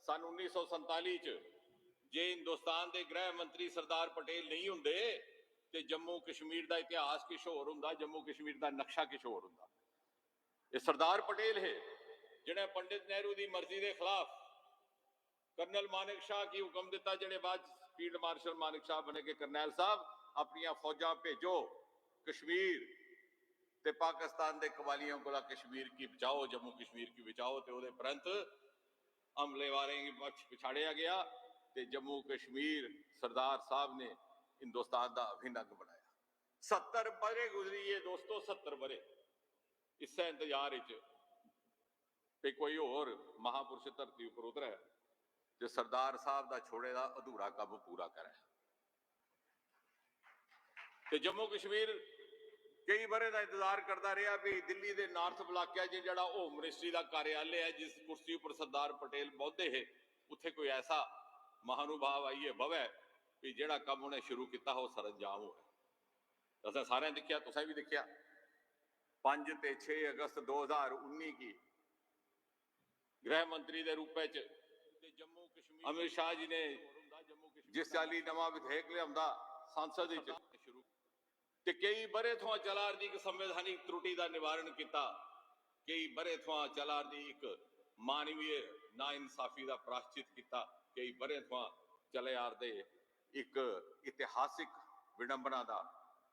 सन 1947 च जे हिंदुस्तान के गृह मंत्री सरदार पटेल नहीं होंदे ते जम्मू कश्मीर का इतिहास किश होर हुंदा, जम्मू कश्मीर का नक्शा किश होर हुंदा। ये सरदार पटेल है जिन्हें पंडित नेहरू की मर्जी के खिलाफ कर्नल मानेक शाह की हुक्म दिता, जिन्हें बाद फील्ड मार्शल मानेक शाह बने के करनैल साहब अपन फौजा भेजो कश्मीर ते पाकिस्तान के कवालियों को कश्मीर की बचाओ, जम्मू कश्मीर की बचाओ। तो उहदे परंत हमलेवारें की पक्ष पिछाड़िया गया ते जम्मू कश्मीर सरदार साहब ने हिंदुस्तान का अभिन्न अंग बनाया। 70 बरे गुजरी है दोस्तों, 70 बरे इस इंतजार कि कोई होर महापुरुष धरती उपर उतरे ते सरदार साहब का छोड़े का अधूरा काम पूरा करे। ते जम्मू कश्मीर कई बरे का इंतजार करता रहा भी दिल्ली के नॉर्थ ब्लॉक है जो होम मिनिस्ट्री का कार्यालय है, जिस कुर्सी पर सरदार पटेल बौद्धे है, उत्थे कोई ऐसा महानुभाव आइए बवे भी जोड़ा काम उन्हें शुरू किया हो सरअंजाम हो। असें सारे देखा, तुसें भी देखा 5 ते 6 अगस्त 2019 की गृह मंत्री के रूप में जम्मू कश्मीर अमित शाह जी ने जिस चाली नवा विधेयक लिया संसद शुरू ते कई बरे थोड़ा चला रही एक संवैधानिक त्रुटि का निवारण किया, कई बरे थोड़ा चला रही एक मानवीय ना इंसाफी का प्राश्चित किया, कई बरे थोड़ा चले आ रहे एक इतिहासिक विडंबना का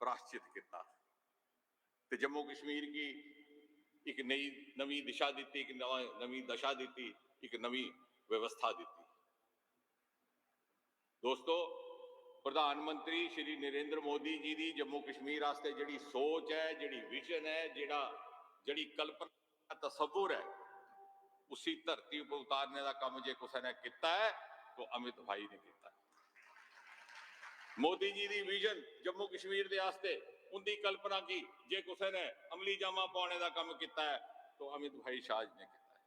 प्राश्चित किया। तो जम्मू कश्मीर की एक नवी दिशा दी, एक नवी दशा दी, एक नवी व्यवस्था दी। दोस्तों, प्रधानमंत्री श्री नरेंद्र मोदी जी की जम्मू कश्मीर वास्ते जिहड़ी सोच है, जिहड़ी विजन है, जिहड़ी कल्पना तसव्वुर है, उसी धरती पर उतारने का काम जे किसी ने किया है तो अमित भाई ने किया है। मोदी जी की विजन जम्मू कश्मीर के वास्ते उनकी कल्पना की जे किसी ने अमली जामा पाने का काम किया है तो अमित भाई शाह जी ने किया है।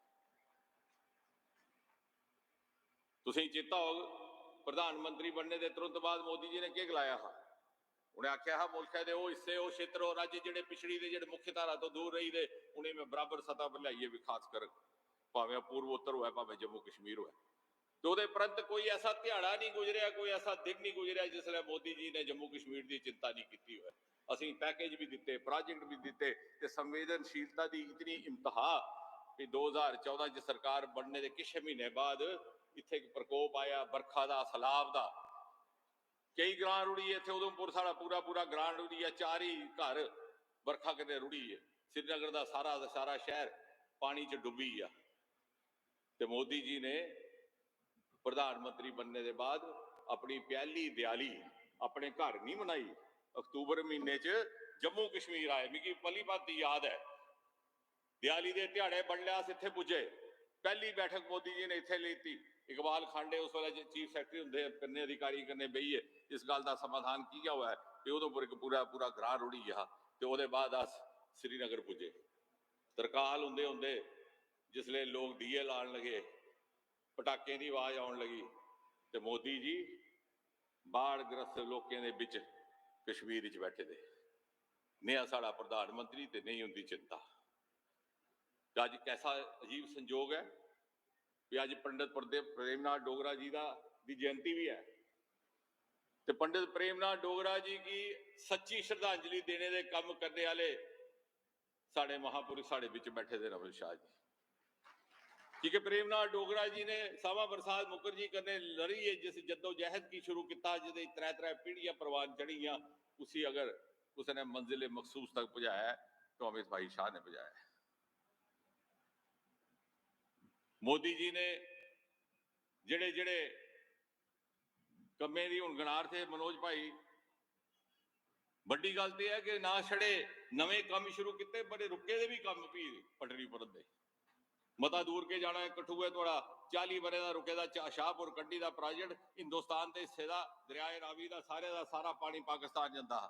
तुसीं चेता हो प्रधानमंत्री बनने के तुरंत बाद मोदी जी ने क्या गलाया था? उन्हें आख्या हा मुल्क के वो हिस्से वो क्षेत्र और राज्य जिहड़े पिछड़ी दे जिहड़े मुख्य धारा तो दूर रही दे उन्हें मैं बराबर सतह पर लाइए भी, खासकर भावें पूर्वोत्तर होए भावें जम्मू कश्मीर होए। तो उहदे परंत कोई ऐसा ध्याड़ा नहीं गुजरिया, कोई ऐसा दिन नहीं गुजरिया जिसले मोदी जी ने जम्मू कश्मीर की चिंता नहीं की होए। असीं पैकेज भी दिते, प्रोजेक्ट भी दिते ते संवेदनशीलता की इतनी इंतहा कि 2014 च सरकार बनने के कुछ महीने बाद इत्थे एक प्रकोप आया बरखा का, सैलाब का, कई ग्रां रुड़ी है। इत्थे उधमपुर साड़ा पूरा पूरा ग्रां रुड़ी है, 4 ही घर बरखा कने रुड़ी है। श्रीनगर का सारा शहर पानी च डुबी गया। तो मोदी जी ने प्रधानमंत्री बनने के बाद अपनी पहली दिवाली अपने घर नहीं मनाई, अक्तूबर महीने च जम्मू कश्मीर आए। मिगी भली भांति याद है दिवाली के दिहाड़े बड़ले अस इत्थे पुजे, पहली बैठक मोदी जी ने इत्थे ली थी। इकबाल खांडे उस वेले चीफ सैकटरी होंगे, कन्ने अधिकारी कन्ने बहिए इस गल का समाधान किया हुआ है कि उधमपुर एक पूरा पूरा ग्रां रुड़ी गया। तो वो बाद अस श्रीनगर पुजे, तरकाल होंदे होंदे जिसले लोग दिए लान लगे, पटाके की आवाज आउन लगी, तो मोदी जी बाढ़ग्रस्त लोगों के बिच कश्मीर च बैठे थे। नया साड़ा प्रधानमंत्री तो नहीं उनकी चिंता। तो अज कैसा अजीब संजोग है कि अज पंडित प्रेमनाथ डोगरा जी की जयंती भी है। तो पंडित प्रेमनाथ डोगरा जी की सच्ची श्रद्धांजलि देने के काम करने वाले साढ़े महापुरुष साढ़े बिच बैठे थे अमित शाह जी, क्योंकि प्रेमनाथ डोगरा जी ने सामा प्रसाद मुखर्जी करने लड़ी है जिस जद्दोजहद की शुरू किया, जिसे 3 पीढ़ियां प्रवान चढ़िया, उसी अगर उसने मंजिल मखसूस तक पहुंचाया तो अमित भाई शाह ने पहुंचाया है। मोदी जी ने जिहड़े जिहड़े कम्मे दी हुण गनार थे मनोज भाई, बड़ी गल तो है कि ना छड़े नवे काम शुरू किए बड़े रुके दे भी काम भी पटरी परत दे। मता दूर के जाना है कठुए थोड़ा 40 बरे का रुके दा शाहपुर कंडी का प्रोजेक्ट हिंदुस्तान के हिस्से का दरियाए रावी का सारा पानी पाकिस्तान जाता।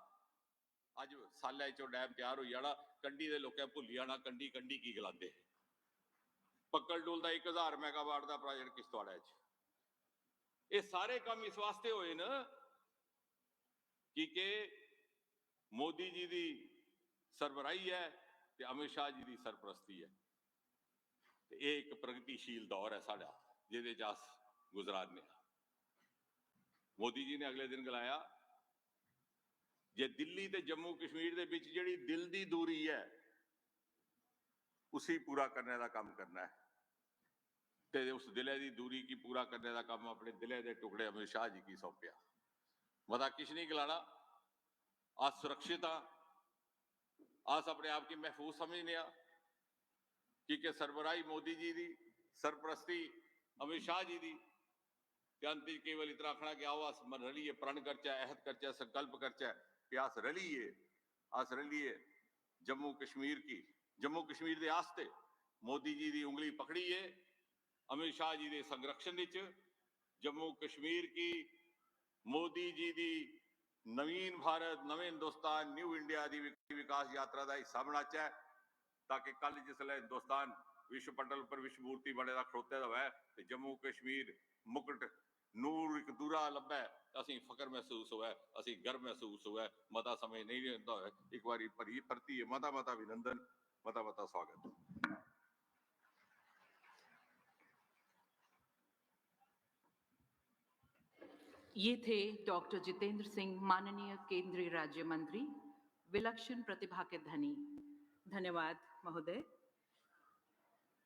अज साल चो डैम तैयार हो जाना, कंडी के लोगों भुली जाना कंडी कंडी की गलाते। पक्कल डुल का 1000 मैगावाट का प्रोजेक्ट किश्तवाड़ च। ये सारे काम इस वास्ते होए न कि मोदी जी की सरबराही है तो अमित शाह जी की सरपरस्ती है। तो ये एक प्रगतिशील दौर है साड़ा। ਜਿਹਦੇ ਚ ਅਸ ਗੁਜ਼ਰਾਨੇ ਮੋਦੀ ਜੀ ਨੇ ਅਗਲੇ ਦਿਨ ਗਲਾਇਆ ਜੇ ਦਿੱਲੀ ਤੇ ਜੰਮੂ ਕਸ਼ਮੀਰ ਦੇ ਵਿੱਚ ਜਿਹੜੀ ਦਿਲ ਦੀ ਦੂਰੀ ਹੈ ਉਸੇ पूरा करने का काम करना है ਤੇ ਉਸ ਦਿਲੇ ਦੀ ਦੂਰੀ ਕੀ पूरा करने का काम अपने दिले के टुकड़े अमित शाह जी की सौंपया मता किश नहीं गलाना आज सुरक्षित हाँ आज अपने आप की महफूज समझने कि सरबराही मोदी जी की सरपरस्ती अमित शाह जी की अंत केवल इतना आखना कि आओ अस रलीए प्रण करचै अहद करचै संकल्प करचै कि अस रलीए जम्मू कश्मीर के आस्ते मोदी जी की उंगली पकड़ीए अमित शाह जी के संरक्षण जम्मू कश्मीर की मोदी जी की नवीन भारत नवे हिंदुस्तान न्यू इंडिया की विकास यात्रा का हिस्सा बनाचै ताकि कल जिसले हिंदुस्तान विश्व पटल पर विश्व मूर्ति बने का खड़ोते दा है तो जम्मू कश्मीर मुकुट नूर एक दूरा लभै असीं फकर महसूस होवे असीं गर्व महसूस होवे मता समय नहीं रहता है एक बारी भरती मता अभिनंदन मता स्वागत। ये थे डॉक्टर जितेंद्र सिंह, माननीय केंद्रीय राज्य मंत्री, विलक्षण प्रतिभा के धनी। धन्यवाद महोदय।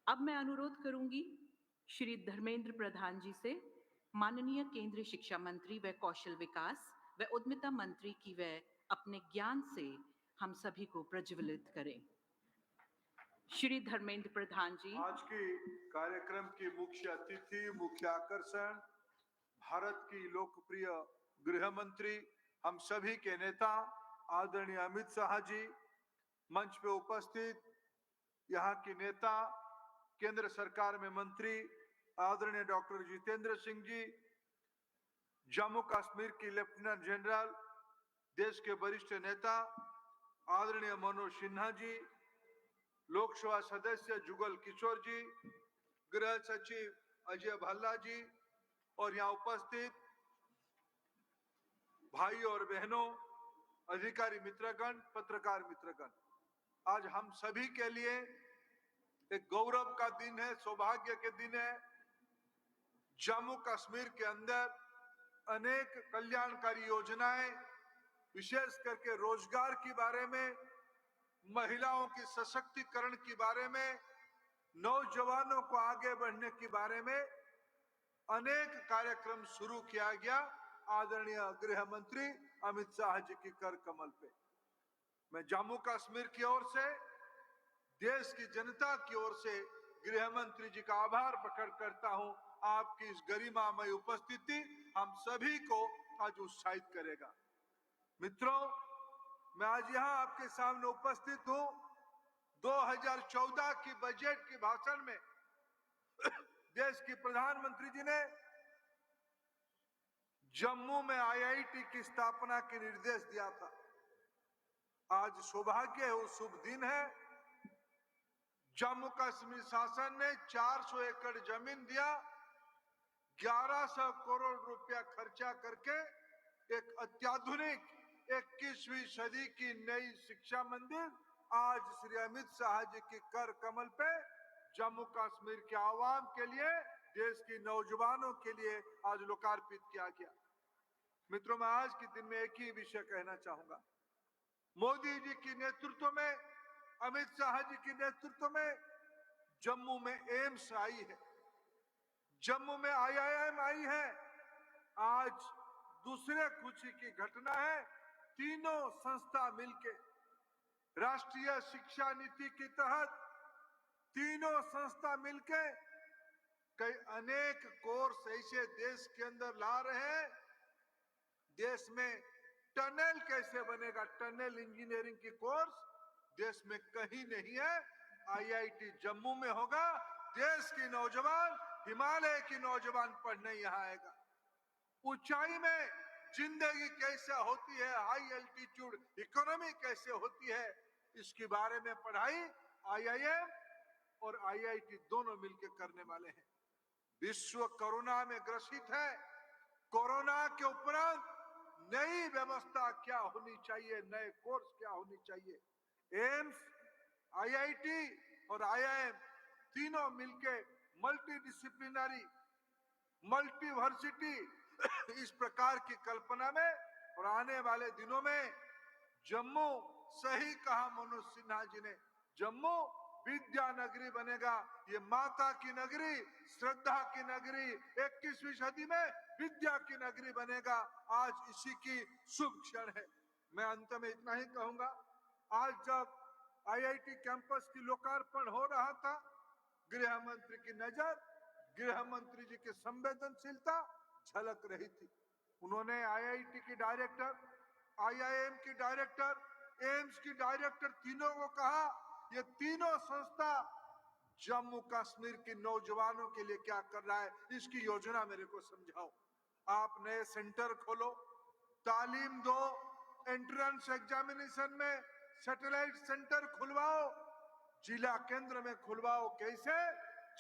अब मैं अनुरोध करूंगी श्री धर्मेंद्र प्रधान जी से, माननीय केंद्रीय शिक्षा मंत्री व कौशल विकास व उद्यमिता मंत्री की वे अपने ज्ञान से हम सभी को प्रज्वलित करें। श्री धर्मेंद्र प्रधान जी। आज की कार्यक्रम की मुख्य अतिथि, मुख्य आकर्षण, भारत की लोकप्रिय गृह मंत्री, हम सभी के नेता आदरणीय अमित शाह जी, मंच पे उपस्थित यहाँ की नेता, केंद्र सरकार में मंत्री आदरणीय डॉक्टर जितेंद्र सिंह जी, जम्मू कश्मीर की लेफ्टिनेंट जनरल, देश के वरिष्ठ नेता आदरणीय मनोज सिन्हा जी, लोकसभा सदस्य जुगल किशोर जी, गृह सचिव अजय भल्ला जी और यहाँ उपस्थित भाई और बहनों, अधिकारी मित्रगण, पत्रकार मित्रगण, आज हम सभी के लिए एक गौरव का दिन है, सौभाग्य के दिन है। जम्मू कश्मीर के अंदर अनेक कल्याणकारी योजनाएं, विशेष करके रोजगार के बारे में, महिलाओं की सशक्तिकरण के बारे में, नौजवानों को आगे बढ़ने के बारे में अनेक कार्यक्रम शुरू किया गया आदरणीय गृह मंत्री अमित शाह जी की कर कमल पे। मैं जम्मू कश्मीर की ओर से, देश की जनता की ओर से गृह मंत्री जी का आभार प्रकट करता हूं। आपकी इस गरिमामय उपस्थिति हम सभी को आज उत्साहित करेगा। मित्रों, मैं आज यहां आपके सामने उपस्थित हूं 2014 की बजट के भाषण में देश की प्रधानमंत्री जी ने जम्मू में आईआईटी की स्थापना के निर्देश दिया था। आज सौभाग्य है, वो शुभ दिन है। जम्मू कश्मीर शासन ने 400 एकड़ जमीन दिया, 1100 करोड़ रुपया खर्चा करके एक अत्याधुनिक 21वीं सदी की नई शिक्षा मंदिर आज श्री अमित शाह जी की कर कमल पे जम्मू कश्मीर के आवाम के लिए, देश के नौजवानों के लिए आज लोकार्पित किया गया। मित्रों, मैं आज के दिन में एक ही विषय कहना चाहूंगा। मोदी जी के नेतृत्व में, अमित शाह जी के नेतृत्व में जम्मू में एम्स आई है, जम्मू में आईआईएम आई है। आज दूसरे खुशी की घटना है, तीनों संस्था मिलके राष्ट्रीय शिक्षा नीति के तहत तीनों संस्था मिलके कई अनेक कोर्स ऐसे देश के अंदर ला रहे हैं। देश में टनल कैसे बनेगा, टनल इंजीनियरिंग की कोर्स देश में कहीं नहीं है, आईआईटी जम्मू में होगा। देश की नौजवान, हिमालय की नौजवान पढ़ने यहाँ आएगा। ऊंचाई में जिंदगी कैसे होती है, हाई एल्टीट्यूड इकोनॉमी कैसे होती है, इसके बारे में पढ़ाई आईआईएम और आईआईटी दोनों मिलकर करने वाले हैं। विश्व कोरोना में ग्रसित है। कोरोना के उपरांत नई व्यवस्था क्या होनी चाहिए, नए कोर्स क्या होनी चाहिए, एम्स, आईआईटी और आईआईएम तीनों मिलके मल्टी डिसिप्लिनरी मल्टीवर्सिटी इस प्रकार की कल्पना में और आने वाले दिनों में जम्मू, सही कहा मनोज सिन्हा जी ने, जम्मू विद्या नगरी बनेगा। ये माता की नगरी, श्रद्धा की नगरी, 21वीं सदी में विद्या की नगरी बनेगा। आज इसी की शुभ क्षण है। मैं अंत में इतना ही कहूंगा, आज जब आईआईटी कैंपस की लोकार्पण हो रहा था, गृह मंत्री की नजर, गृह मंत्री जी की संवेदनशीलता झलक रही थी। उन्होंने आईआईटी की डायरेक्टर, आईआईएम की डायरेक्टर, एम्स की डायरेक्टर तीनों को कहा, ये तीनों संस्था जम्मू कश्मीर के नौजवानों के लिए क्या कर रहा है, इसकी योजना मेरे को समझाओ। आप नए सेंटर खोलो, तालीम दो, एंट्रेंस एग्जामिनेशन में सैटेलाइट सेंटर खुलवाओ, जिला केंद्र में खुलवाओ। कैसे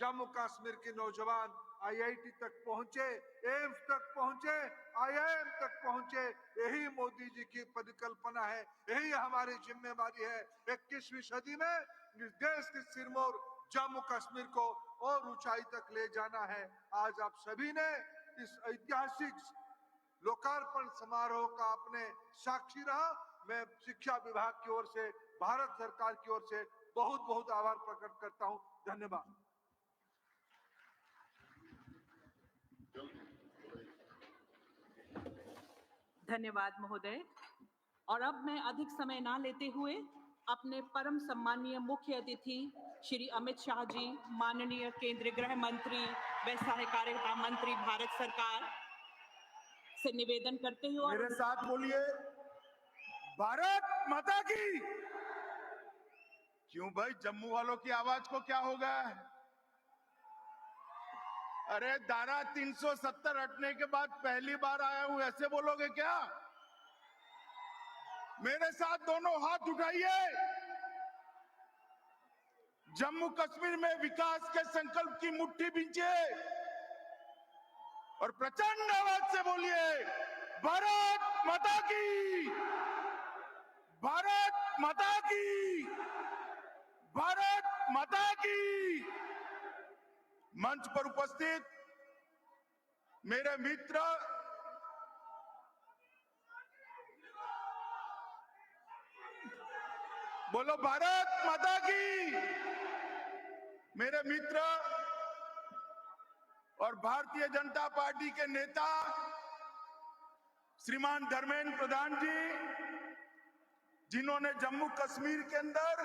जम्मू कश्मीर के नौजवान आईआईटी तक पहुंचे, एम्स तक पहुंचे, आईआईएम तक पहुंचे। यही मोदी जी की परिकल्पना है, यही हमारी जिम्मेवारी है। 21वीं सदी में इस देश के सिरमौर जम्मू कश्मीर को और ऊंचाई तक ले जाना है। आज आप सभी ने इस ऐतिहासिक लोकार्पण समारोह का आपने साक्षी रहा। मैं शिक्षा विभाग की ओर से, भारत सरकार की ओर से बहुत बहुत आभार प्रकट करता हूं। धन्यवाद। धन्यवाद महोदय। और अब मैं अधिक समय ना लेते हुए अपने परम सम्मानीय मुख्य अतिथि श्री अमित शाह जी, माननीय केंद्रीय गृह मंत्री व सहकारिता मंत्री भारत सरकार से निवेदन करते हुए मेरे साथ बोलिए, भारत माता की। क्यों भाई, जम्मू वालों की आवाज को क्या हो गया है? अरे धारा 370 हटने के बाद पहली बार आया हूं, ऐसे बोलोगे क्या? मेरे साथ दोनों हाथ उठाइए। जम्मू कश्मीर में विकास के संकल्प की मुट्ठी बींचिए और प्रचंड आवाज से बोलिए, भारत माता की, भारत माता की, भारत माता की। मंच पर उपस्थित मेरे मित्र, बोलो भारत माता की। मेरे मित्र और भारतीय जनता पार्टी के नेता श्रीमान धर्मेंद्र प्रधान जी, जिन्होंने जम्मू कश्मीर के अंदर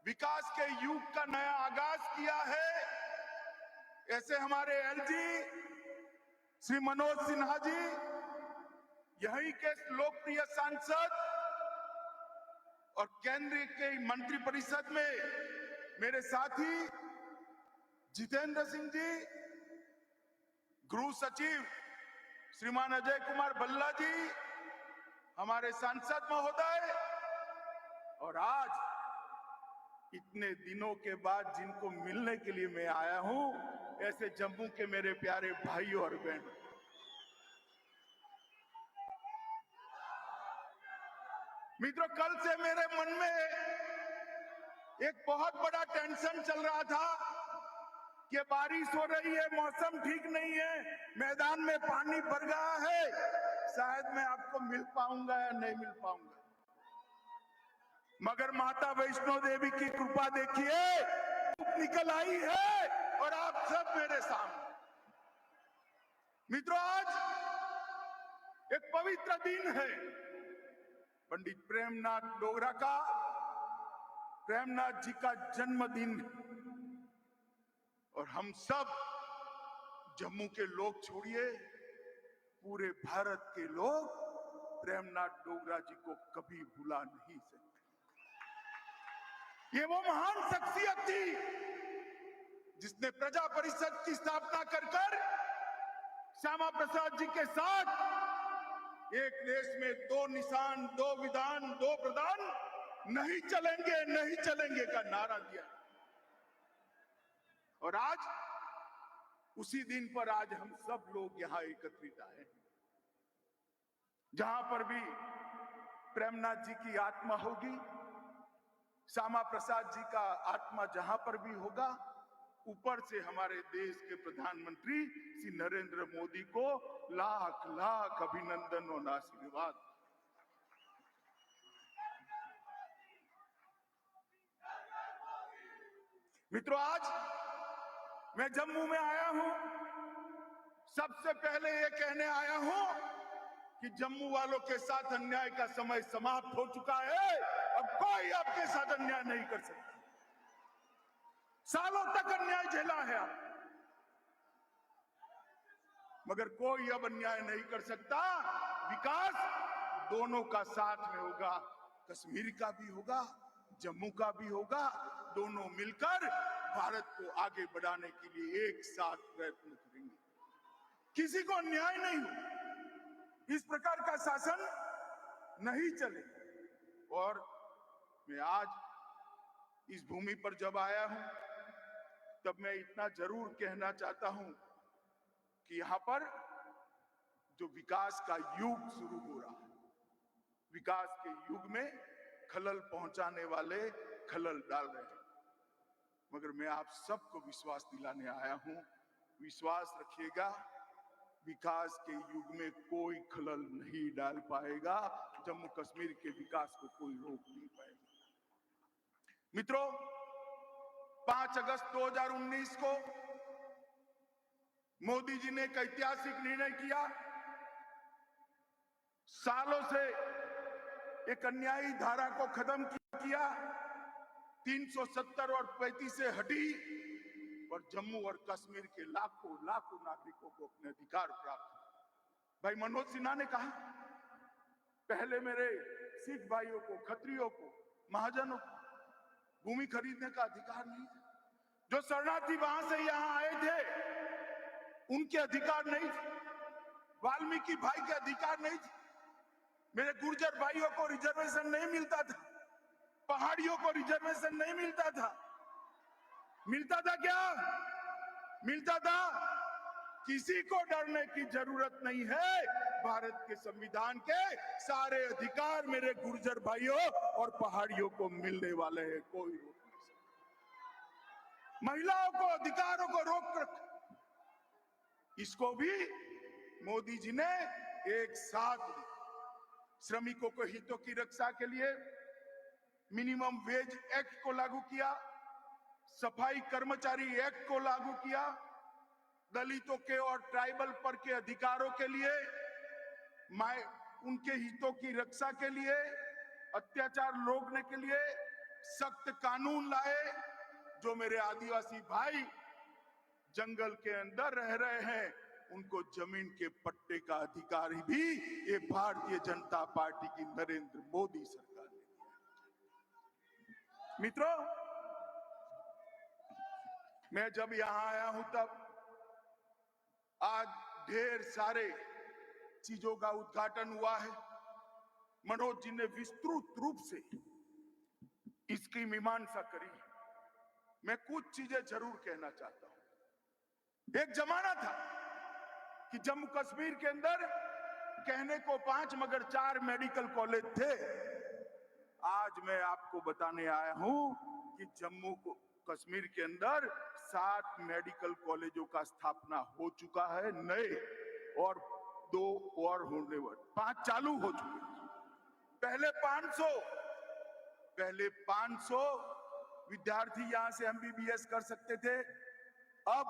विकास के युग का नया आगाज किया है, ऐसे हमारे एलजी श्री मनोज सिन्हा जी, यहीं के लोकप्रिय सांसद और केंद्र के मंत्रिपरिषद में मेरे साथी जितेंद्र सिंह जी, गृह सचिव श्रीमान अजय कुमार भल्ला जी, हमारे सांसद महोदय, और आज इतने दिनों के बाद जिनको मिलने के लिए मैं आया हूं, ऐसे जम्मू के मेरे प्यारे भाई और बहन। मित्रों, कल से मेरे मन में एक बहुत बड़ा टेंशन चल रहा था कि बारिश हो रही है, मौसम ठीक नहीं है, मैदान में पानी भर गया है, शायद मैं आपको मिल पाऊंगा या नहीं मिल पाऊंगा। मगर माता वैष्णो देवी की कृपा देखिए, निकल आई है और आप सब मेरे सामने। मित्रों, आज एक पवित्र दिन है, पंडित प्रेमनाथ डोगरा का, प्रेमनाथ जी का जन्मदिन, और हम सब जम्मू के लोग छोड़िए, पूरे भारत के लोग प्रेमनाथ डोगरा जी को कभी भुला नहीं सकते। ये वो महान शख्सियत थी जिसने प्रजा परिषद की स्थापना कर श्यामा प्रसाद जी के साथ एक देश में दो निशान, दो विधान, दो प्रधान, नहीं चलेंगे, नहीं चलेंगे का नारा दिया। और आज उसी दिन पर आज हम सब लोग यहां एकत्रित आए हैं। जहां पर भी प्रेमनाथ जी की आत्मा होगी, श्यामा प्रसाद जी का आत्मा जहां पर भी होगा, ऊपर से हमारे देश के प्रधानमंत्री श्री नरेंद्र मोदी को लाख लाख अभिनंदन और आशीर्वाद। मित्रों, आज मैं जम्मू में आया हूं, सबसे पहले ये कहने आया हूं कि जम्मू वालों के साथ अन्याय का समय समाप्त हो चुका है। अब कोई आपके साथ अन्याय नहीं कर सकता। सालों तक अन्याय झेला है आप, मगर कोई अब अन्याय नहीं कर सकता। विकास दोनों का साथ में होगा, कश्मीर का भी होगा, जम्मू का भी होगा। दोनों मिलकर भारत को आगे बढ़ाने के लिए एक साथ प्रयत्न करेंगे। किसी को अन्याय नहीं हो, इस प्रकार का शासन नहीं चले। और मैं आज इस भूमि पर जब आया हूं, तब मैं इतना जरूर कहना चाहता हूं कि यहां पर जो विकास का युग शुरू हो रहा है, विकास के युग में खलल पहुंचाने वाले खलल डाल रहे हैं। मगर मैं आप सबको विश्वास दिलाने आया हूं, विश्वास रखिएगा, विकास के युग में कोई खलल नहीं डाल पाएगा। जम्मू कश्मीर के विकास को कोई रोक नहीं पाएगा। मित्रों, 5 अगस्त 2019 को मोदी जी ने एक ऐतिहासिक निर्णय किया। सालों से एक अन्यायी धारा को खत्म किया, 370 और 35 से हटी और जम्मू और कश्मीर के लाखों लाखों नागरिकों को अपने अधिकार प्राप्त हुए। भाई मनोज सिन्हा ने कहा, पहले मेरे सिख भाइयों को, खत्रियों को, महाजनों को भूमि खरीदने का अधिकार नहीं था। जो शरणार्थी वहां से यहां आए थे, उनके अधिकार नहीं थे। वाल्मीकि भाई के अधिकार नहीं थे। मेरे गुर्जर भाइयों को रिजर्वेशन नहीं मिलता था, पहाड़ियों को रिजर्वेशन नहीं मिलता था। मिलता था क्या? मिलता था। किसी को डरने की जरूरत नहीं है। भारत के संविधान के सारे अधिकार मेरे गुर्जर भाइयों और पहाड़ियों को मिलने वाले हैं, कोई रोक नहीं सकता। महिलाओं को, अधिकारों को रोक रखा, इसको भी मोदी जी ने एक साथ श्रमिकों को हितों की रक्षा के लिए मिनिमम वेज एक्ट को लागू किया, सफाई कर्मचारी एक्ट को लागू किया, दलितों के और ट्राइबल पर के अधिकारों के लिए, उनके हितों की रक्षा के लिए, अत्याचार रोकने के लिए सख्त कानून लाए। जो मेरे आदिवासी भाई जंगल के अंदर रह रहे हैं, उनको जमीन के पट्टे का अधिकार भी ये भारतीय जनता पार्टी की नरेंद्र मोदी सरकार ने दिया। मित्रों, मैं जब यहां आया हूं, तब आज ढेर सारे चीजों का उद्घाटन हुआ है। मनोज जी ने विस्तृत रूप से इसकी मीमांसा करी। मैं कुछ चीजें जरूर कहना चाहता हूं। एक जमाना था कि जम्मू कश्मीर के अंदर कहने को 5 मगर 4 मेडिकल कॉलेज थे। आज मैं आपको बताने आया हूं कि जम्मू कश्मीर के अंदर 7 मेडिकल कॉलेजों का स्थापना हो चुका है नए, और 2 और होने वाले, 5 चालू हो चुके हैं। पहले 500 विद्यार्थी यहां से एमबीबीएस कर सकते थे। अब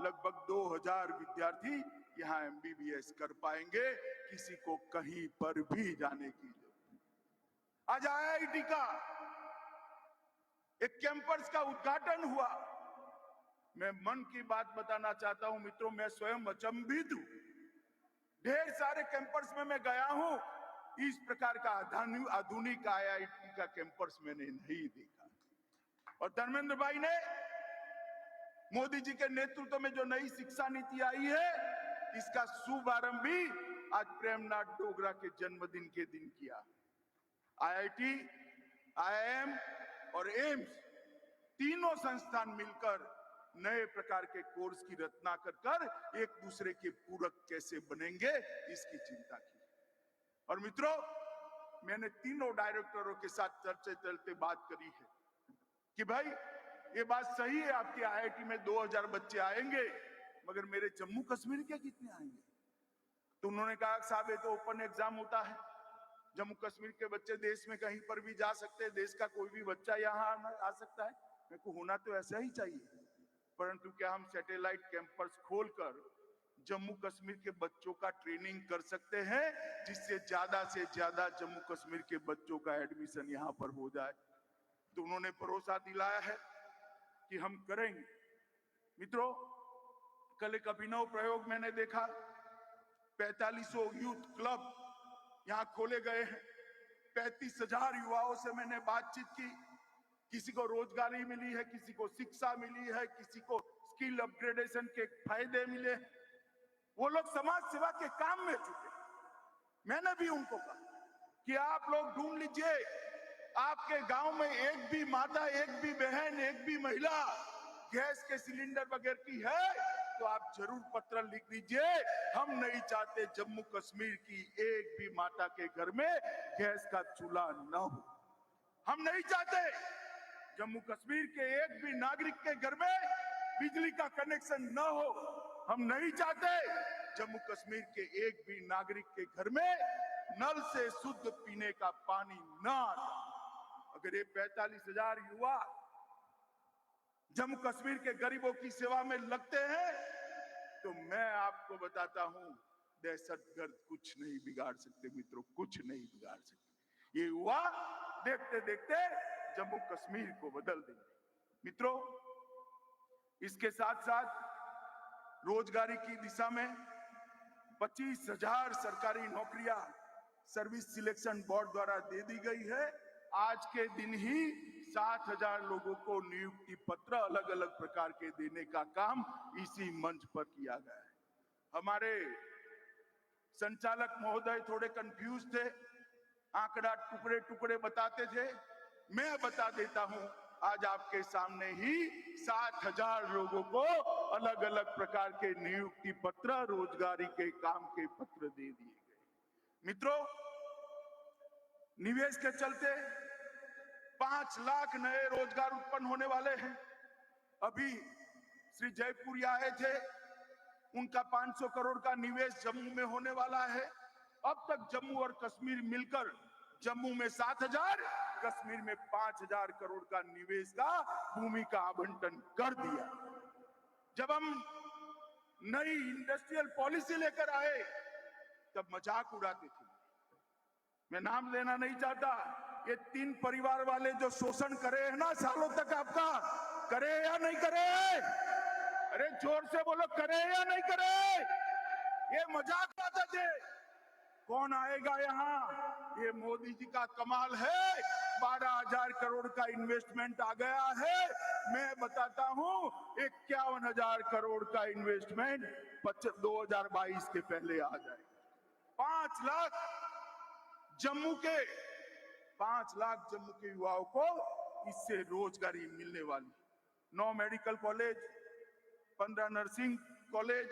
लगभग 2000 विद्यार्थी यहां एमबीबीएस कर पाएंगे, किसी को कहीं पर भी जाने की जरूरत नहीं। आज आईआईटी का एक कैंपस का उद्घाटन हुआ। मैं मन की बात बताना चाहता हूं मित्रों, मैं स्वयं अचंभित हूं। ढेर सारे कैंपस में मैं गया हूं, इस प्रकार का आधुनिक आईआईटी का कैंपस मैंने नहीं देखा। और धर्मेंद्र भाई ने, मोदी जी के नेतृत्व में जो नई शिक्षा नीति आई है, इसका शुभारंभ भी आज प्रेमनाथ डोगरा के जन्मदिन के दिन किया। आईआईटी, आईआईएम और एम्स तीनों संस्थान मिलकर नए प्रकार के कोर्स की रचना कर एक दूसरे के पूरक कैसे बनेंगे, इसकी चिंता की। और मित्रों, मैंने तीनों डायरेक्टरों के साथ चलते चलते बात करी है कि भाई ये बात सही है, आपके आईआईटी में 2000 बच्चे आएंगे, मगर मेरे जम्मू कश्मीर के कितने आएंगे? तो उन्होंने कहा साहब ये तो ओपन एग्जाम होता है, जम्मू कश्मीर के बच्चे देश में कहीं पर भी जा सकते हैं, देश का कोई भी बच्चा यहाँ आ सकता है। मेरे को होना तो ऐसा ही चाहिए, परंतु क्या हम सैटेलाइट कैंपस खोलकर जम्मू कश्मीर के बच्चों का ट्रेनिंग कर सकते हैं, जिससे से ज्यादा जम्मू कश्मीर के बच्चों का एडमिशन यहाँ पर हो जाए? तो उन्होंने भरोसा दिलाया है कि हम करेंगे। मित्रों, कल एक अभिनव प्रयोग मैंने देखा, 4500 यूथ क्लब यहाँ खोले गए हैं। 35,000 युवाओं से मैंने बातचीत की, किसी को रोजगारी मिली है, किसी को शिक्षा मिली है, किसी को स्किल अपग्रेडेशन के फायदे मिले। वो लोग समाज सेवा के काम में जुटे। मैंने भी उनको कहा कि आप लोग ढूंढ लीजिए, आपके गांव में एक भी माता, एक भी बहन, एक भी महिला गैस के सिलेंडर बगैर की है तो आप जरूर पत्र लिख दीजिए। हम नहीं चाहते जम्मू कश्मीर की एक भी माता के घर में गैस का चूल्हा न हो। हम नहीं चाहते जम्मू कश्मीर के एक भी नागरिक के घर में बिजली का कनेक्शन न हो। हम नहीं चाहते जम्मू कश्मीर के एक भी नागरिक के घर में नल से शुद्ध पीने का पानी न आता। अगर ये 45,000 युवा जम्मू कश्मीर के गरीबों की सेवा में लगते हैं तो मैं आपको बताता हूं, दहशतगर्द कुछ नहीं बिगाड़ सकते मित्रों, कुछ नहीं बिगाड़ सकते। ये युवा देखते देखते जम्मू कश्मीर को बदल देंगे। मित्रों, इसके साथ साथ रोजगारी की दिशा में 25,000 सरकारी नौकरियां सर्विस सिलेक्शन बोर्ड द्वारा दे दी गई है। आज के दिन ही 7,000 लोगों को नियुक्ति पत्र अलग अलग प्रकार के देने का काम इसी मंच पर किया गया है। हमारे संचालक महोदय थोड़े कंफ्यूज थे, आंकड़ा टुकड़े टुकड़े बताते थे। मैं बता देता हूं, आज आपके सामने ही 7,000 लोगों को अलग अलग प्रकार के नियुक्ति पत्र, रोजगारी के काम के पत्र दे दिए गए। मित्रों, निवेश के चलते 5 लाख नए रोजगार उत्पन्न होने वाले हैं। अभी श्री जयपुरी आए थे, उनका 500 करोड़ का निवेश जम्मू में होने वाला है। अब तक जम्मू और कश्मीर मिलकर जम्मू में 7,000, कश्मीर में 5,000 करोड़ का निवेश का भूमि का आवंटन कर दिया। जब हम नई इंडस्ट्रियल पॉलिसी लेकर आए तब मजाक उड़ाते थे। मैं नाम लेना नहीं चाहता। ये 3 परिवार वाले जो शोषण करे हैं ना सालों तक आपका, करे या नहीं करे? अरे जोर से बोलो, करे या नहीं करे? ये मजाक उड़ाते थे। कौन आएगा यहाँ? ये मोदी जी का कमाल है। 12,000 करोड़ का इन्वेस्टमेंट आ गया है। मैं बताता हूँ 51,000 करोड़ का इन्वेस्टमेंट 2022 के पहले आ जाएगा। 5 लाख जम्मू के युवाओं को इससे रोजगारी मिलने वाली। 9 medical college, 15 nursing college,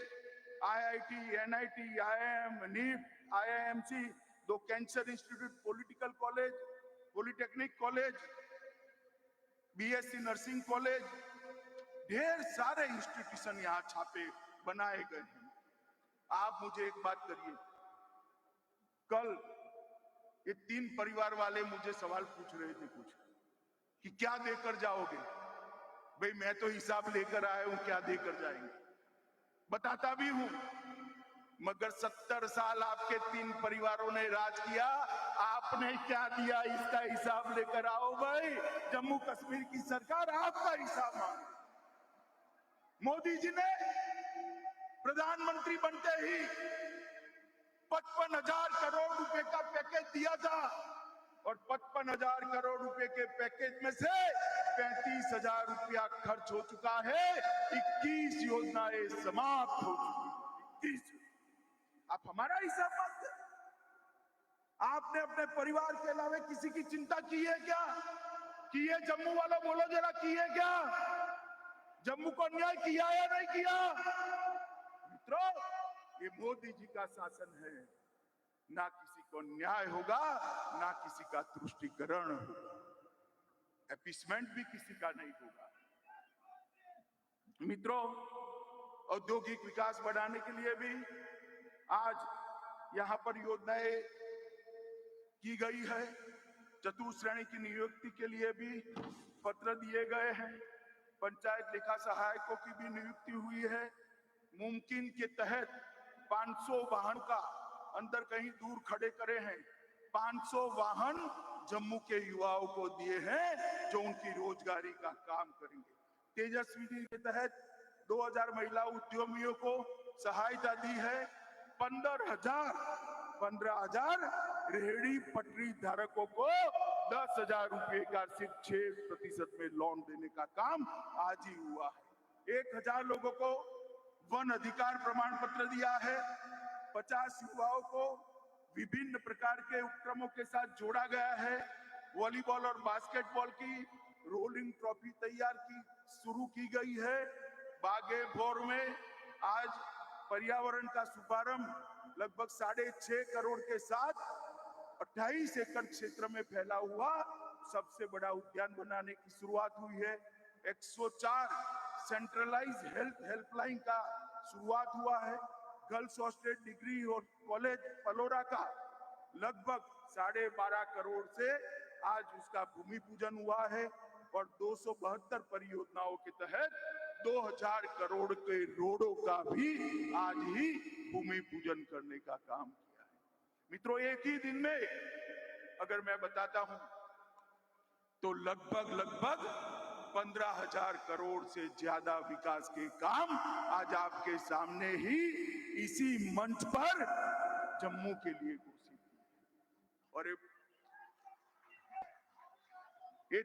IIT, NIT, IIM, NIP, IIMC, 2 cancer institute, political college, polytechnic college, BSc nursing college, ढेर सारे इंस्टीट्यूशन यहाँ छापे बनाए गए हैं। आप मुझे एक बात करिए, कल ये 3 परिवार वाले मुझे सवाल पूछ रहे थे कुछ कि क्या देकर जाओगे? भाई मैं तो हिसाब लेकर आया हूं, क्या देकर जाएंगे? बताता भी हूं, मगर 70 साल आपके 3 परिवारों ने राज किया, आपने क्या दिया इसका हिसाब लेकर आओ भाई। जम्मू कश्मीर की सरकार आपका हिसाब मांगे। मोदी जी ने प्रधानमंत्री बनते ही 55,000 करोड़ रुपए का पैकेज दिया था और 55,000 करोड़ रुपए के पैकेज में से 35,000 रुपया खर्च हो चुका है। 21 योजनाएं समाप्त हो चुकी। 21। आप हमारा हिसाब मांगते? आपने अपने परिवार के अलावा किसी की चिंता की है क्या? की है? जम्मू वालों बोलो जरा, की है क्या? जम्मू को अन्याय किया या नहीं किया? मित्रों, ये मोदी जी का शासन है। ना किसी को न्याय होगा, ना किसी का तुष्टीकरण होगा, अपीसमेंट भी किसी का नहीं होगा। मित्रों, औद्योगिक विकास बढ़ाने के लिए भी आज यहां पर योजनाएं की गई है। चतुश्रेणी की नियुक्ति के लिए भी पत्र दिए गए हैं। पंचायत लेखा सहायकों की भी नियुक्ति हुई है। मुमकिन के तहत 500 वाहन का अंदर कहीं दूर खड़े करे हैं। 500 वाहन जम्मू के युवाओं को दिए हैं जो उनकी रोजगारी का काम करेंगे। तेजस्वी के तहत 2000 महिला उद्यमियों को सहायता दी है। 15,000 रेहड़ी पटरी धारकों को 10,000 रुपए का सिर्फ 6% में लोन देने का काम आज ही हुआ है। 1,000 लोगों को वन अधिकार प्रमाण पत्र दिया है। 50 युवाओं को विभिन्न प्रकार के उपक्रमों के साथ जोड़ा गया है। वॉलीबॉल और बास्केटबॉल की रोलिंग ट्रॉफी तैयार की शुरू की गई है। बागेभोर में आज पर्यावरण का शुभारंभ लगभग 6.5 करोड़ के साथ 28 एकड़ क्षेत्र में फैला हुआ सबसे बड़ा उद्यान बनाने की शुरुआत हुई है। 104 सेंट्रलाइज हेल्थ हेल्पलाइन का शुरुआत हुआ है। गर्ल्स हॉस्टल डिग्री और कॉलेज पलोरा का लगभग 12.5 करोड़ से आज उसका भूमि पूजन हुआ है और 272 परियोजनाओं के तहत 2000 करोड़ के रोडों का भी आज ही भूमि पूजन करने का काम किया है। मित्रों, एक ही दिन में अगर मैं बताता हूं तो लगभग 15,000 करोड़ से ज्यादा विकास के काम आज आपके सामने ही इसी मंच पर जम्मू के लिए घोषित किए। और ये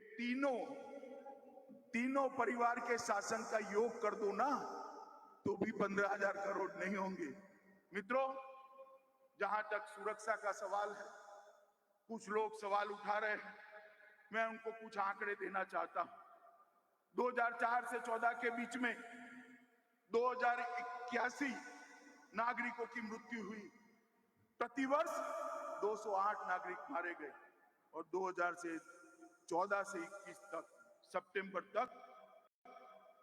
तीनों परिवार के शासन का योग कर दो ना तो भी 15,000 करोड़ नहीं होंगे। मित्रों, जहां तक सुरक्षा का सवाल है, कुछ लोग सवाल उठा रहे हैं, मैं उनको कुछ आंकड़े देना चाहता हूं। 2004 से 14 के बीच में 2081 नागरिकों की मृत्यु हुई। प्रतिवर्ष 208 नागरिक मारे गए और 2014 से 21 तक सितंबर तक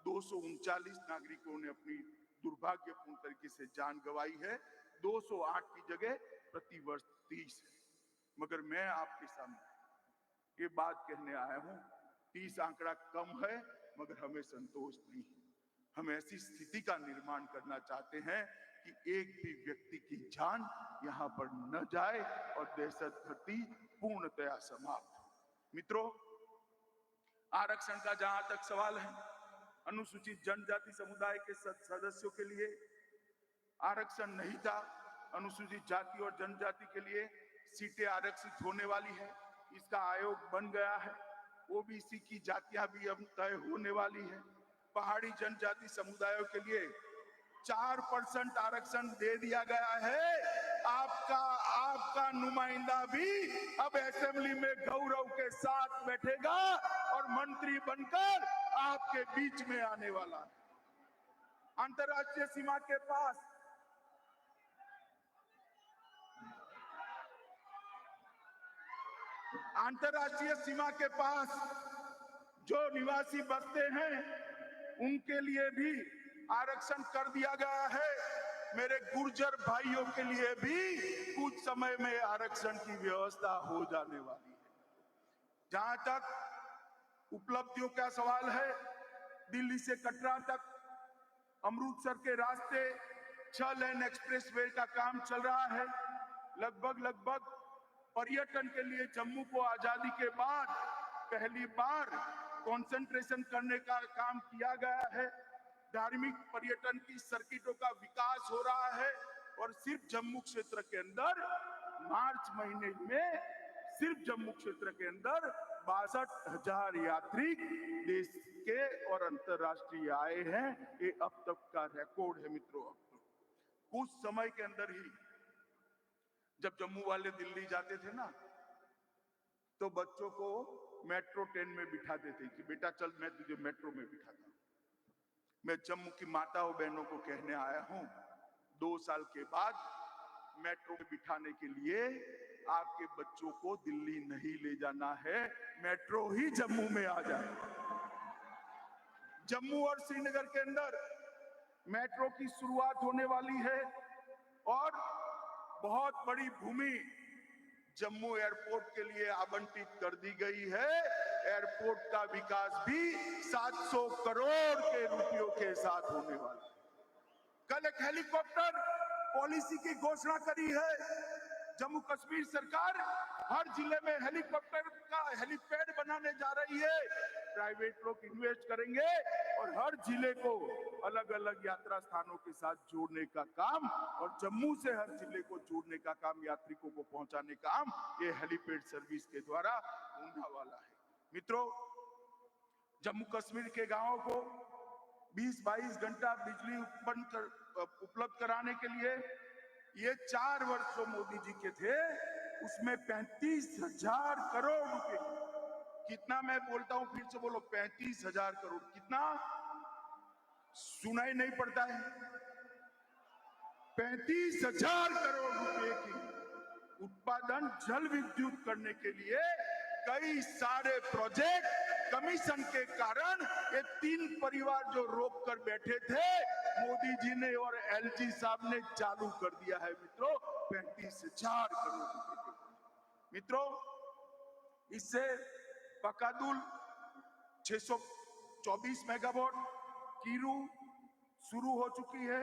239 नागरिकों ने अपनी दुर्भाग्यपूर्ण तरीके से जान गंवाई है। 208 की जगह प्रतिवर्ष 30 है। मगर मैं आपके सामने ये बात कहने आया हूं, 30 आंकड़ा कम है मगर हमें संतोष नहीं है। हम ऐसी स्थिति का निर्माण करना चाहते हैं कि एक भी व्यक्ति की जान यहां पर न जाए और दहशतगर्दी पूर्णतया समाप्त हो। मित्रों, आरक्षण का जहां तक सवाल है, अनुसूचित जनजाति समुदाय के सदस्यों के लिए आरक्षण नहीं था। अनुसूचित जाति और जनजाति के लिए सीटें आरक्षित होने वाली है। इसका आयोग बन गया है। ओबीसी की जातियां भी अब तय होने वाली है। पहाड़ी जनजाति समुदायों के लिए 4% आरक्षण दे दिया गया है। आपका नुमाइंदा भी अब असेंबली में गौरव के साथ बैठेगा और मंत्री बनकर आपके बीच में आने वाला है। अंतर्राष्ट्रीय सीमा के पास जो निवासी बसते हैं उनके लिए भी आरक्षण कर दिया गया है। मेरे गुर्जर भाइयों के लिए भी कुछ समय में आरक्षण की व्यवस्था हो जाने वाली है। जहां तक उपलब्धियों का सवाल है, दिल्ली से कटरा तक अमृतसर के रास्ते 6 लेन एक्सप्रेसवे का काम चल रहा है। लगभग पर्यटन के लिए जम्मू को आजादी के बाद पहली बार कंसंट्रेशन करने का काम किया गया है। धार्मिक पर्यटन की सर्किटों का विकास हो रहा है और सिर्फ जम्मू क्षेत्र के अंदर मार्च महीने में सिर्फ जम्मू क्षेत्र के अंदर 62,000 यात्री देश के और अंतरराष्ट्रीय आए हैं। ये अब तक का रिकॉर्ड है। मित्रों, कुछ समय के अंदर ही जब जम्मू वाले दिल्ली जाते थे ना, तो बच्चों को मेट्रो ट्रेन में बिठाते थे कि बेटा चल मैं तुझे मेट्रो में बिठाता हूं। मैं जम्मू की माताओं बहनों को कहने आया हूं, 2 साल के बाद मेट्रो में बिठाने के लिए आपके बच्चों को दिल्ली नहीं ले जाना है, मेट्रो ही जम्मू में आ जाए। जम्मू और श्रीनगर के अंदर मेट्रो की शुरुआत होने वाली है और बहुत बड़ी भूमि जम्मू एयरपोर्ट के लिए आवंटित कर दी गई है। एयरपोर्ट का विकास भी 700 करोड़ के रुपयों के साथ होने वाला है। कल एक हेलीकॉप्टर पॉलिसी की घोषणा करी है। जम्मू कश्मीर सरकार हर जिले में हेलीकॉप्टर का हेलीपैड बनाने जा रही है। प्राइवेट लोग इन्वेस्ट करेंगे और हर जिले को अलग अलग यात्रा स्थानों के साथ जोड़ने का काम और जम्मू से हर जिले को जोड़ने का काम, यात्रिकों को पहुंचाने का काम ये हेलीपैड सर्विस के द्वारा होने वाला है। मित्रों, जम्मू कश्मीर के गांवों को 20-22 घंटा बिजली उपलब्ध कराने के लिए ये 4 वर्ष जो मोदी जी के थे उसमें 35,000 करोड़ रुपए, कितना मैं बोलता हूं फिर से बोलो, 35,000 करोड़, कितना सुनाई नहीं पड़ता है, 35,000 करोड़ रुपए की उत्पादन जल विद्युत करने के लिए कई सारे प्रोजेक्ट कमीशन के कारण ये 3 परिवार जो रोक कर बैठे थे मोदी जी ने और एलजी साहब ने चालू कर दिया है। मित्रों, 35,000 करोड़ रुपए। मित्रों, इससे पकादुल 624 मेगावाट, कीरू शुरू हो चुकी है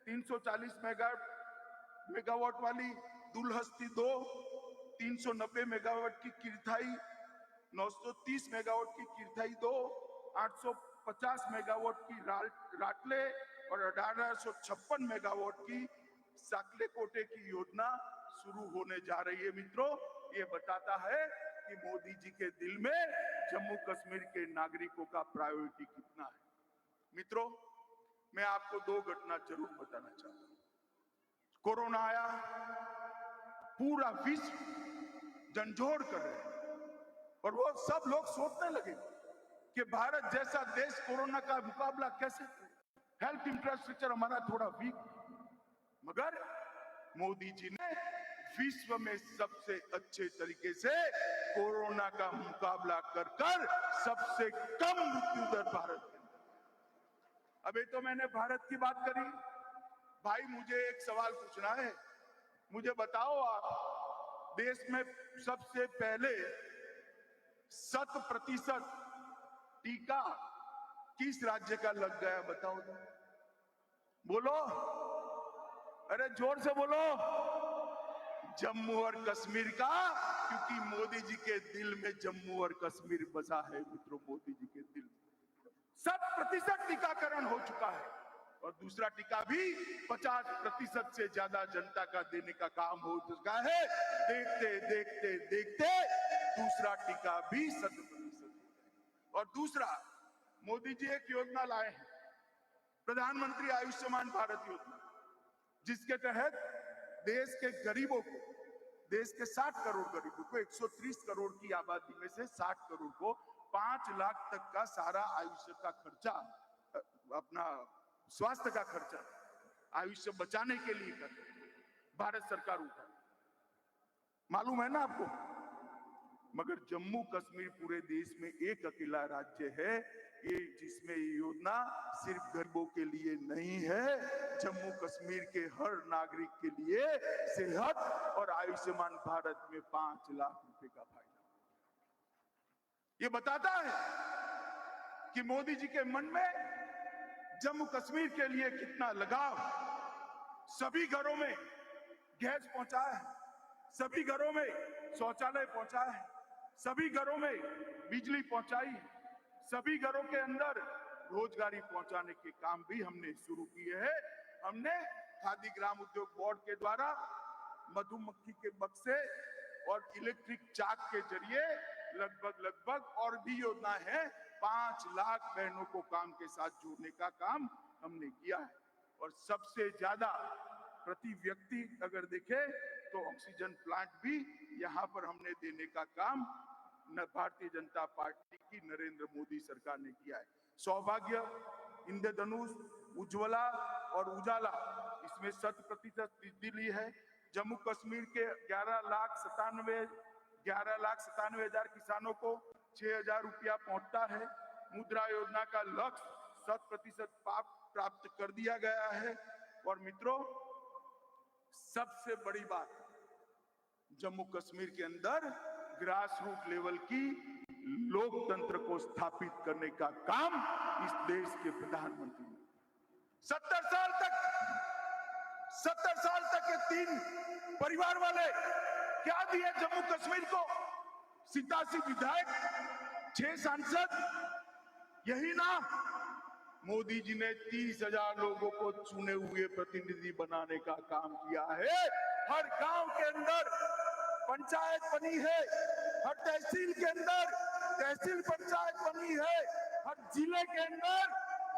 340 मेगावाट वाली, दुलहस्ती 2 390 मेगावाट की किरथाई, 930 मेगावाट की किरथाई 2, 850 मेगावाट की राटले और 1856 मेगावाट की साकले कोटे की योजना शुरू होने जा रही है। मित्रों, ये बताता है कि मोदी जी के दिल में जम्मू कश्मीर के नागरिकों का प्रायोरिटी कितना है। मित्रों, मैं आपको 2 घटना जरूर बताना चाहता हूं। कोरोना आया, पूरा विश्व झंझोड़ कर रहे और वो सब लोग सोचने लगे कि भारत जैसा देश कोरोना का मुकाबला कैसे करे। हेल्थ इंफ्रास्ट्रक्चर हमारा थोड़ा वीक, मगर मोदी जी ने विश्व में सबसे अच्छे तरीके से कोरोना का मुकाबला कर सबसे कम मृत्यु दर भारत में। अभी तो मैंने भारत की बात करी, भाई मुझे एक सवाल पूछना है, मुझे बताओ आप देश में सबसे पहले 100% टीका किस राज्य का लग गया, बताओ तो। बोलो, अरे जोर से बोलो, जम्मू और कश्मीर का, क्योंकि मोदी जी के दिल में जम्मू और कश्मीर बसा है। मित्रों, मोदी जी के दिल 100% टीकाकरण हो चुका है और दूसरा टीका भी 50% से ज्यादा जनता का देने का काम हो चुका है। देखते देखते देखते दूसरा टीका भी 100%। और दूसरा, मोदी जी एक योजना लाए हैं, प्रधानमंत्री आयुष्मान भारत योजना, जिसके तहत देश के गरीबों को, देश के 60 करोड़ गरीबों को, 130 करोड़ की आबादी में से 60 करोड़ को 5 लाख तक का सारा आयुष्य का खर्चा, अपना स्वास्थ्य का खर्चा आयुष्य बचाने के लिए कर भारत सरकार उठा। मालूम है ना आपको? मगर जम्मू कश्मीर पूरे देश में एक अकेला राज्य है ये जिसमें ये योजना सिर्फ गरीबों के लिए नहीं है, जम्मू कश्मीर के हर नागरिक के लिए सेहत और आयुष्मान भारत में 5 लाख रुपए का फायदा। ये बताता है कि मोदी जी के मन में जम्मू कश्मीर के लिए कितना लगाव। सभी घरों में गैस पहुंचा है, सभी घरों में शौचालय पहुंचा है, सभी घरों में बिजली पहुंचाई, सभी घरों के अंदर रोजगारी पहुंचाने के काम भी हमने शुरू किए हैं। हमने खादी ग्राम उद्योग बोर्ड के द्वारा मधुमक्खी के बक्से और इलेक्ट्रिक चाक के जरिए लगभग और भी योजना है, 5 लाख बहनों को काम के साथ जोड़ने का काम हमने किया है। और सबसे ज्यादा प्रति व्यक्ति अगर देखे तो ऑक्सीजन प्लांट भी यहाँ पर हमने देने का काम भारतीय जनता पार्टी की नरेंद्र मोदी सरकार ने किया है। सौभाग्य, इंद्रधनुष, उज्ज्वला और उजाला, इसमें 100% बिजली ली है। जम्मू कश्मीर के 11,97,000 किसानों को 6,000 रुपया पहुंचता है। मुद्रा योजना का लक्ष्य 100% प्राप्त कर दिया गया है। और मित्रों, सबसे बड़ी बात, जम्मू कश्मीर के अंदर ग्रास रूट लेवल की लोकतंत्र को स्थापित करने का काम इस देश के प्रधानमंत्री ने 70 साल तक ये 3 परिवार वाले क्या दिए जम्मू कश्मीर को? 87 विधायक, 6 सांसद, यही ना? मोदी जी ने 30,000 लोगों को चुने हुए प्रतिनिधि बनाने का काम किया है। हर गांव के अंदर पंचायत बनी है, हर तहसील के अंदर तहसील पंचायत बनी है, हर जिले के अंदर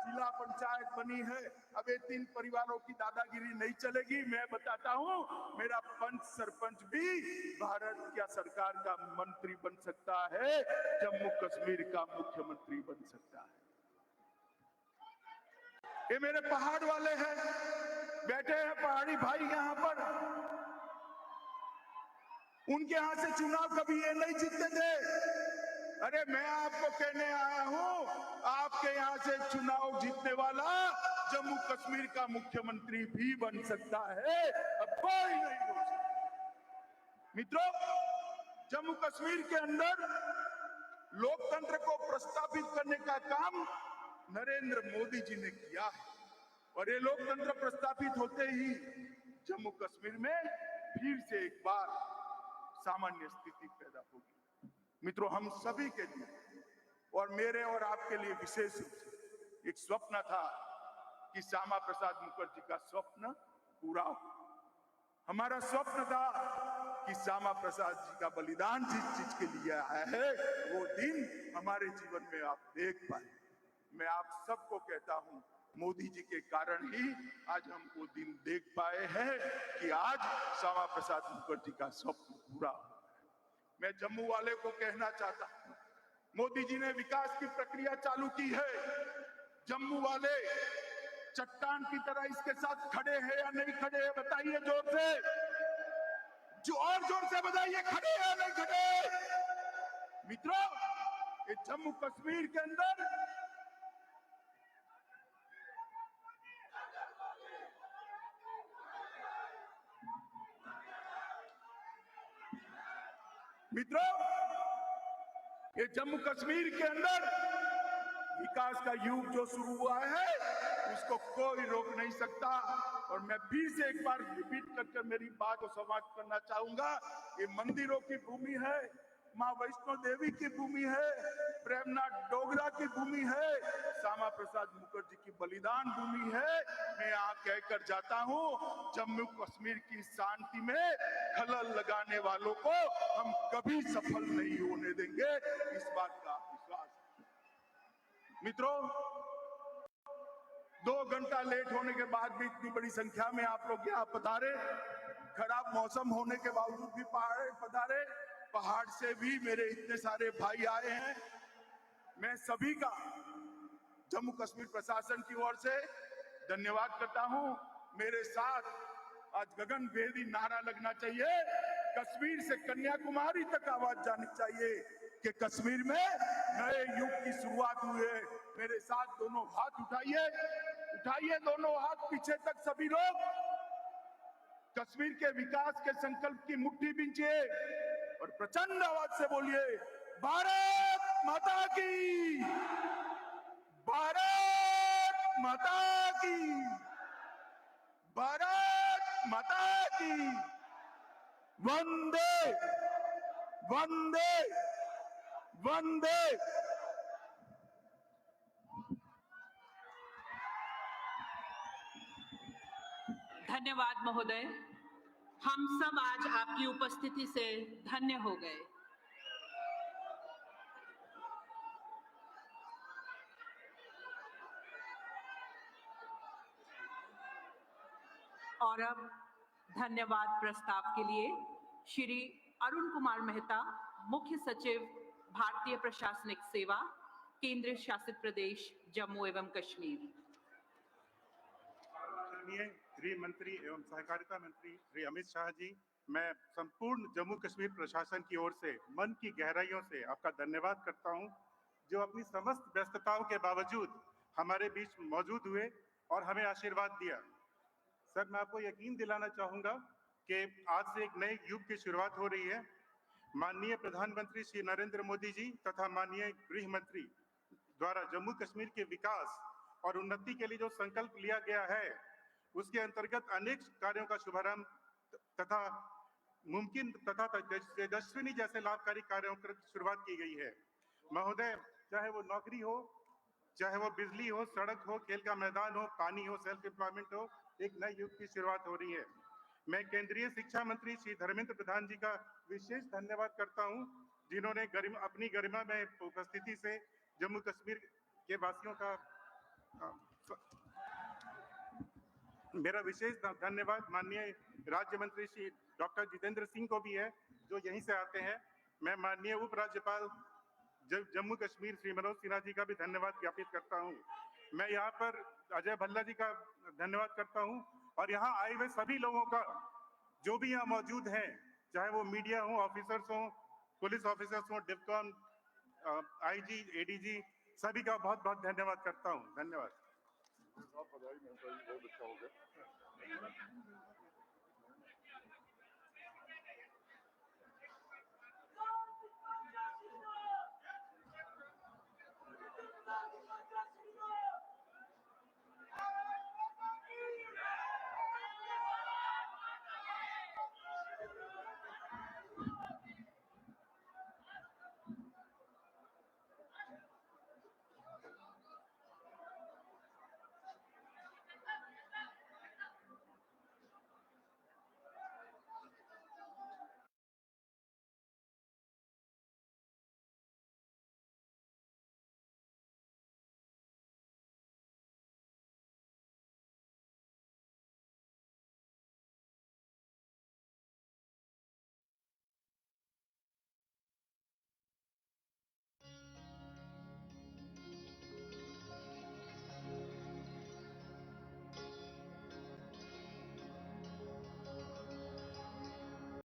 जिला पंचायत बनी है। अब ये 3 परिवारों की दादागिरी नहीं चलेगी। मैं बताता हूं, मेरा पंच सरपंच भी भारत की सरकार का मंत्री बन सकता है, जम्मू कश्मीर का मुख्यमंत्री बन सकता है। ये मेरे पहाड़ वाले हैं, बैठे हैं पहाड़ी भाई यहाँ पर। उनके यहां से चुनाव कभी ये नहीं जीतते थे। अरे मैं आपको कहने आया हूं, आपके यहां से चुनाव जीतने वाला जम्मू कश्मीर का मुख्यमंत्री भी बन सकता है। अब कोई नहीं हो सकता। मित्रों, जम्मू कश्मीर के अंदर लोकतंत्र को प्रस्तावित करने का काम नरेंद्र मोदी जी ने किया है। और ये लोकतंत्र प्रस्तापित होते ही जम्मू कश्मीर में फिर से एक बार सामान्य स्थिति पैदा होगी। मित्रों, हम सभी के लिए और मेरे और आपके लिए विशेष रूप से एक स्वप्न था कि श्यामा प्रसाद मुखर्जी का स्वप्न पूरा हो। हमारा स्वप्न था कि श्यामा प्रसाद जी का बलिदान जिस चीज के लिए आया है, वो दिन हमारे जीवन में आप देख पाए। मैं आप सबको कहता हूं, मोदी जी के कारण ही आज हम वो दिन देख पाए हैं कि आज श्यामा प्रसाद मुखर्जी का स्वप्न पूरा हो। मैं जम्मू वाले को कहना चाहता हूं, मोदी जी ने विकास की प्रक्रिया चालू की है। जम्मू वाले चट्टान की तरह इसके साथ खड़े हैं या नहीं खड़े हैं? बताइए जोर से, जो और जोर से बताइए, खड़े हैं या नहीं खड़े? मित्रों, ये जम्मू कश्मीर के अंदर ये जम्मू कश्मीर के अंदर विकास का युग जो शुरू हुआ है, उसको कोई रोक नहीं सकता। और मैं फिर से एक बार रिपीट करके मेरी बात को समाप्त करना चाहूंगा। ये मंदिरों की भूमि है, माँ वैष्णो देवी की भूमि है, प्रेमनाथ डोगरा की भूमि है, श्यामा प्रसाद मुखर्जी की बलिदान भूमि है। मैं यहाँ कहकर जाता हूँ, जम्मू कश्मीर की शांति में खलल लगाने वालों को हम कभी सफल नहीं होने देंगे, इस बात का विश्वास है। मित्रों, 2 घंटा लेट होने के बाद भी इतनी बड़ी संख्या में आप लोग यहाँ पधारे, खराब मौसम होने के बावजूद भी पधारे, पहाड़ से भी मेरे इतने सारे भाई आए हैं। मैं सभी का जम्मू कश्मीर प्रशासन की ओर से धन्यवाद करता हूं। मेरे साथ आज गगनभेदी नारा लगना चाहिए, कश्मीर से कन्याकुमारी तक आवाज जानी चाहिए कि कश्मीर में नए युग की शुरुआत हुई है। मेरे साथ दोनों हाथ उठाइए, उठाइए दोनों हाथ पीछे तक सभी लोग। कश्मीर के विकास के संकल्प की मुट्ठी बींचिए और प्रचंड आवाज से बोलिए, भारत माता की, भारत माता की, भारत माता की। वंदे वंदे वंदे। धन्यवाद महोदय। हम सब आज आपकी उपस्थिति से धन्य हो गए। और अब धन्यवाद प्रस्ताव के लिए श्री अरुण कुमार मेहता, मुख्य सचिव, भारतीय प्रशासनिक सेवा, केंद्र शासित प्रदेश जम्मू एवं कश्मीर। गृह मंत्री एवं सहकारिता मंत्री श्री अमित शाह जी, मैं संपूर्ण जम्मू कश्मीर प्रशासन की ओर से मन की गहराइयों से आपका धन्यवाद करता हूं। जो अपनी समस्त व्यस्तताओं के बावजूद हमारे बीच मौजूद हुए और हमें आशीर्वाद दिया। सर, मैं आपको यकीन दिलाना चाहूंगा कि आज से एक नए युग की शुरुआत हो रही है। माननीय प्रधानमंत्री श्री नरेंद्र मोदी जी तथा माननीय गृह मंत्री द्वारा जम्मू कश्मीर के विकास और उन्नति के लिए जो संकल्प लिया गया है, उसके अंतर्गत अनेक कार्यों का शुभारंभ तथा मुमकिन तथा तेजस्विनी जैसे लाभकारी कार्यों की शुरुआत की गई है। महोदय, चाहे वो नौकरी हो, चाहे वो बिजली हो, सड़क हो, खेल का मैदान हो, पानी हो, सेल्फ एम्प्लॉयमेंट हो, एक नए युग की शुरुआत हो रही है। मैं केंद्रीय शिक्षा मंत्री श्री धर्मेंद्र प्रधान जी का विशेष धन्यवाद करता हूं, जिन्होंने अपनी गरिमा में उपस्थिति से जम्मू कश्मीर के वासियों का मेरा विशेष धन्यवाद माननीय राज्य मंत्री श्री डॉक्टर जितेंद्र सिंह को भी है, जो यहीं से आते हैं। मैं माननीय उपराज्यपाल जम्मू कश्मीर श्री मनोज सिन्हा जी का भी धन्यवाद ज्ञापित करता हूं। मैं यहाँ पर अजय भल्ला जी का धन्यवाद करता हूं और यहाँ आए हुए सभी लोगों का, जो भी यहाँ मौजूद हैं, चाहे वो मीडिया हो, ऑफिसर्स हो, पुलिस ऑफिसर्स हो, डिप्कॉन, आईजी, एडीजी, सभी का बहुत बहुत धन्यवाद करता हूं। धन्यवाद। बहुत अच्छा हो गया।